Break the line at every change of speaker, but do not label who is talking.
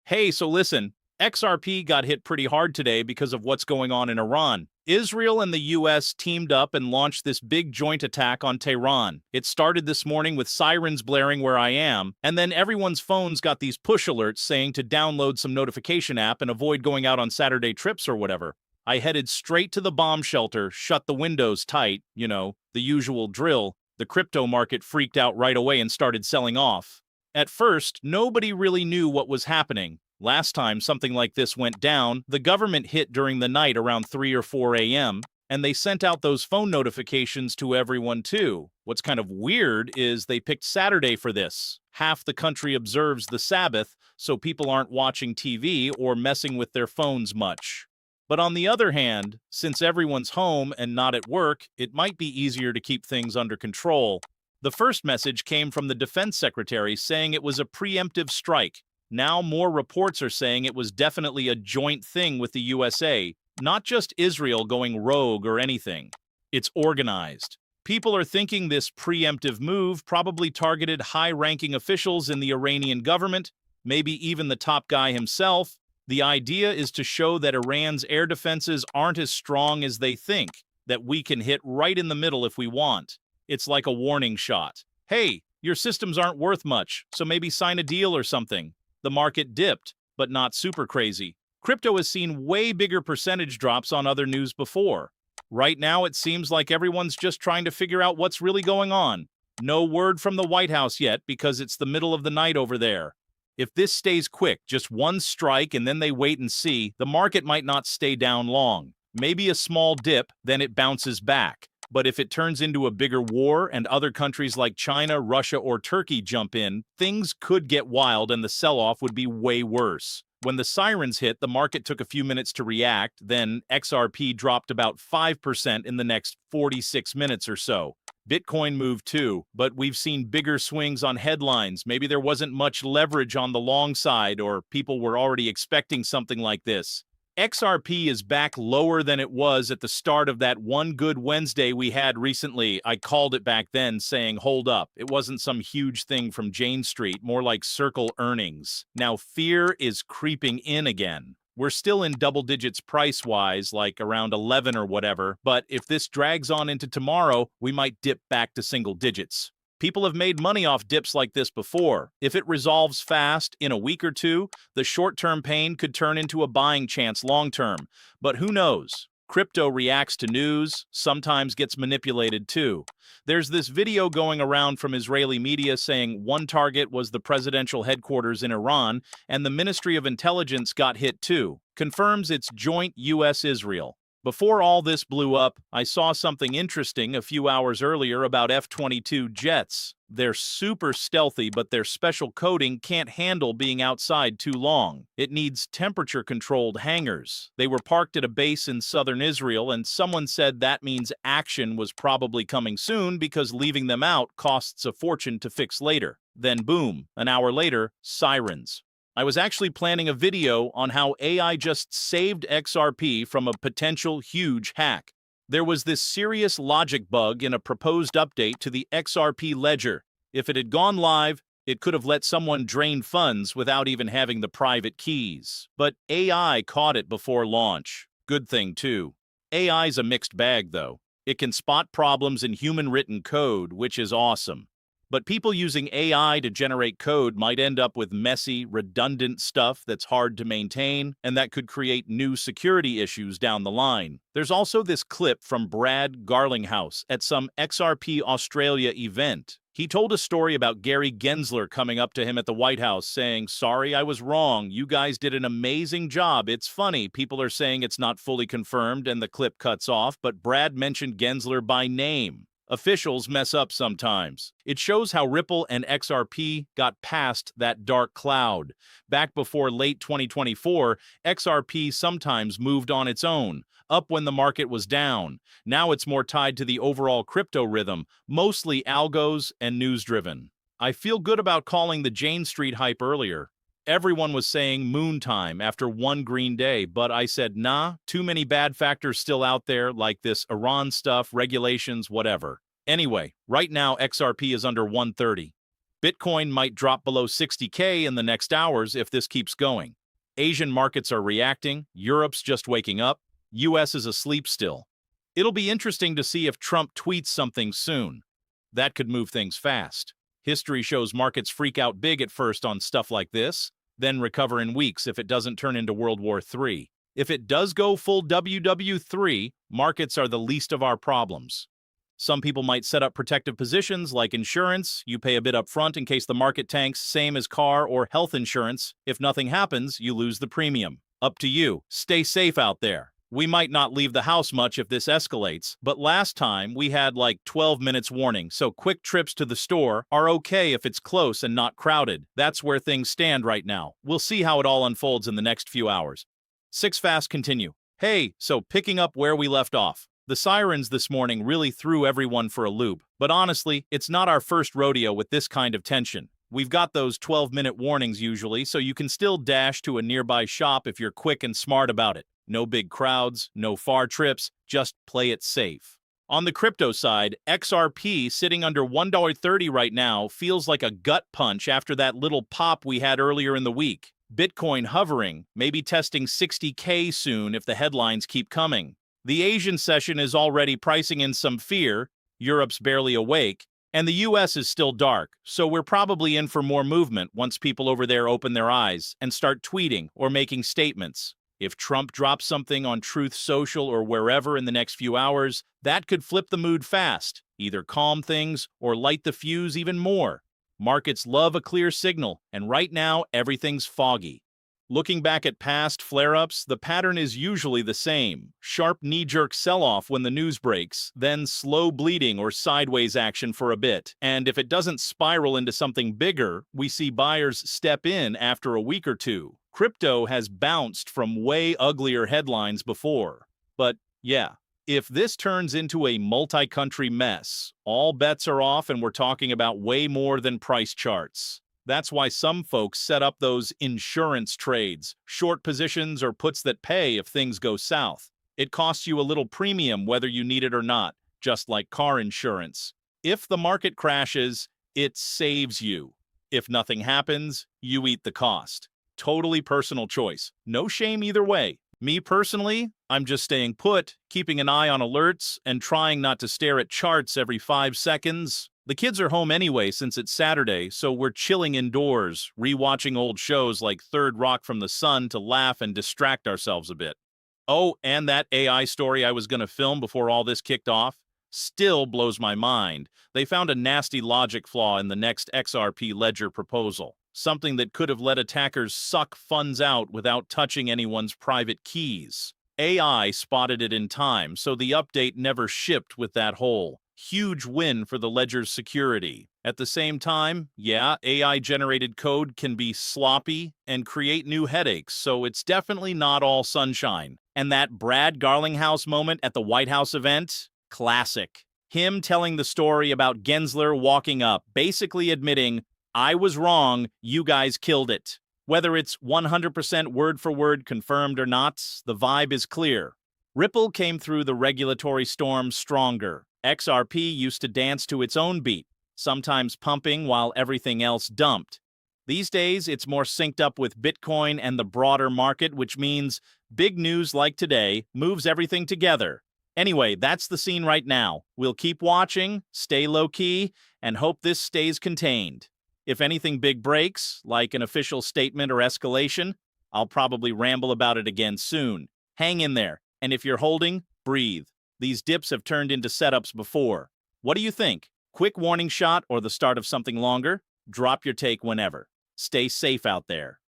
Hey, so listen, XRP got hit pretty hard today because of what's going on in Iran. Israel and the US teamed up and launched this big joint attack on Tehran. It started this morning with sirens blaring where I am, and then everyone's phones got these push alerts saying to download some notification app and avoid going out on Saturday trips or whatever. I headed straight to the bomb shelter, shut the windows tight, the usual drill. The crypto market freaked out right away and started selling off. At first, nobody really knew what was happening. Last time something like this went down, the government hit during the night around 3 or 4 a.m., and they sent out those phone notifications to everyone too. What's kind of weird is they picked Saturday for this. Half the country observes the Sabbath, so people aren't watching TV or messing with their phones much. But on the other hand, since everyone's home and not at work, it might be easier to keep things under control. The first message came from the defense secretary saying it was a preemptive strike. Now more reports are saying it was definitely a joint thing with the USA, not just Israel going rogue or anything. It's organized. People are thinking this preemptive move probably targeted high-ranking officials in the Iranian government, maybe even the top guy himself. The idea is to show that Iran's air defenses aren't as strong as they think, that we can hit right in the middle if we want. It's like a warning shot. Hey, your systems aren't worth much, so maybe sign a deal or something. The market dipped, but not super crazy. Crypto has seen way bigger percentage drops on other news before. Right now, it seems like everyone's just trying to figure out what's really going on. No word from the White House yet because it's the middle of the night over there. If this stays quick, just one strike and then they wait and see, the market might not stay down long. Maybe a small dip, then it bounces back. But if it turns into a bigger war and other countries like China, Russia, or Turkey jump in, things could get wild and the sell-off would be way worse. When the sirens hit, the market took a few minutes to react, then XRP dropped about 5% in the next 46 minutes or so. Bitcoin moved too, but we've seen bigger swings on headlines. Maybe there wasn't much leverage on the long side, or people were already expecting something like this. XRP is back lower than it was at the start of that one good Wednesday we had recently. I called it back then saying, hold up, it wasn't some huge thing from Jane Street, more like Circle earnings. Now fear is creeping in again. We're still in double digits price-wise, like around 11 or whatever, but if this drags on into tomorrow, we might dip back to single digits. People have made money off dips like this before. If it resolves fast, in a week or two, the short-term pain could turn into a buying chance long-term. But who knows? Crypto reacts to news, sometimes gets manipulated too. There's this video going around from Israeli media saying one target was the presidential headquarters in Iran, and the Ministry of Intelligence got hit too. Confirms it's joint US-Israel. Before all this blew up, I saw something interesting a few hours earlier about F-22 jets. They're super stealthy, but their special coating can't handle being outside too long. It needs temperature-controlled hangars. They were parked at a base in southern Israel, and someone said that means action was probably coming soon because leaving them out costs a fortune to fix later. Then boom, an hour later, sirens. I was actually planning a video on how AI just saved XRP from a potential huge hack. There was this serious logic bug in a proposed update to the XRP ledger. If it had gone live, it could have let someone drain funds without even having the private keys. But AI caught it before launch. Good thing, too. AI's a mixed bag, though. It can spot problems in human-written code, which is awesome. But people using AI to generate code might end up with messy, redundant stuff that's hard to maintain, and that could create new security issues down the line. There's also this clip from Brad Garlinghouse at some XRP Australia event. He told a story about Gary Gensler coming up to him at the White House saying, "Sorry, I was wrong. You guys did an amazing job. It's funny. People are saying it's not fully confirmed," and the clip cuts off, but Brad mentioned Gensler by name. Officials mess up sometimes. It shows how Ripple and XRP got past that dark cloud. Back before late 2024, XRP sometimes moved on its own, up when the market was down. Now it's more tied to the overall crypto rhythm, mostly algos and news-driven. I feel good about calling the Jane Street hype earlier. Everyone was saying moon time after one green day, but I said, nah, too many bad factors still out there, like this Iran stuff, regulations, whatever. Anyway, right now XRP is under 130. Bitcoin might drop below 60K in the next hours if this keeps going. Asian markets are reacting, Europe's just waking up, US is asleep still. It'll be interesting to see if Trump tweets something soon. That could move things fast. History shows markets freak out big at first on stuff like this, then recover in weeks if it doesn't turn into World War III. If it does go full WW3, markets are the least of our problems. Some people might set up protective positions like insurance. You pay a bit up front in case the market tanks, same as car or health insurance. If nothing happens, you lose the premium. Up to you. Stay safe out there. We might not leave the house much if this escalates, but last time we had like 12 minutes warning, so quick trips to the store are okay if it's close and not crowded. That's where things stand right now. We'll see how it all unfolds in the next few hours. 6 Fast continue. Hey, so picking up where we left off. The sirens this morning really threw everyone for a loop, but honestly, it's not our first rodeo with this kind of tension. We've got those 12-minute warnings usually, so you can still dash to a nearby shop if you're quick and smart about it. No big crowds, no far trips, just play it safe. On the crypto side, XRP sitting under $1.30 right now feels like a gut punch after that little pop we had earlier in the week. Bitcoin hovering, maybe testing 60K soon if the headlines keep coming. The Asian session is already pricing in some fear, Europe's barely awake, and the US is still dark, so we're probably in for more movement once people over there open their eyes and start tweeting or making statements. If Trump drops something on Truth Social or wherever in the next few hours, that could flip the mood fast, either calm things or light the fuse even more. Markets love a clear signal, and right now everything's foggy. Looking back at past flare-ups, the pattern is usually the same. Sharp knee-jerk sell-off when the news breaks, then slow bleeding or sideways action for a bit. And if it doesn't spiral into something bigger, we see buyers step in after a week or two. Crypto has bounced from way uglier headlines before. But yeah, if this turns into a multi-country mess, all bets are off and we're talking about way more than price charts. That's why some folks set up those insurance trades, short positions or puts that pay if things go south. It costs you a little premium whether you need it or not, just like car insurance. If the market crashes, it saves you. If nothing happens, you eat the cost. Totally personal choice. No shame either way. Me personally, I'm just staying put, keeping an eye on alerts, and trying not to stare at charts every 5 seconds. The kids are home anyway since it's Saturday, so we're chilling indoors, rewatching old shows like Third Rock from the Sun to laugh and distract ourselves a bit. Oh, and that AI story I was going to film before all this kicked off still blows my mind. They found a nasty logic flaw in the next XRP ledger proposal, something that could have let attackers suck funds out without touching anyone's private keys. AI spotted it in time, so the update never shipped with that hole. Huge win for the ledger's security. At the same time, yeah, AI-generated code can be sloppy and create new headaches, so it's definitely not all sunshine. And that Brad Garlinghouse moment at the White House event? Classic. Him telling the story about Gensler walking up, basically admitting, I was wrong, you guys killed it. Whether it's 100% word-for-word confirmed or not, the vibe is clear. Ripple came through the regulatory storm stronger. XRP used to dance to its own beat, sometimes pumping while everything else dumped. These days, it's more synced up with Bitcoin and the broader market, which means big news like today moves everything together. Anyway, that's the scene right now. We'll keep watching, stay low-key, and hope this stays contained. If anything big breaks, like an official statement or escalation, I'll probably ramble about it again soon. Hang in there, and if you're holding, breathe. These dips have turned into setups before. What do you think? Quick warning shot or the start of something longer? Drop your take whenever. Stay safe out there.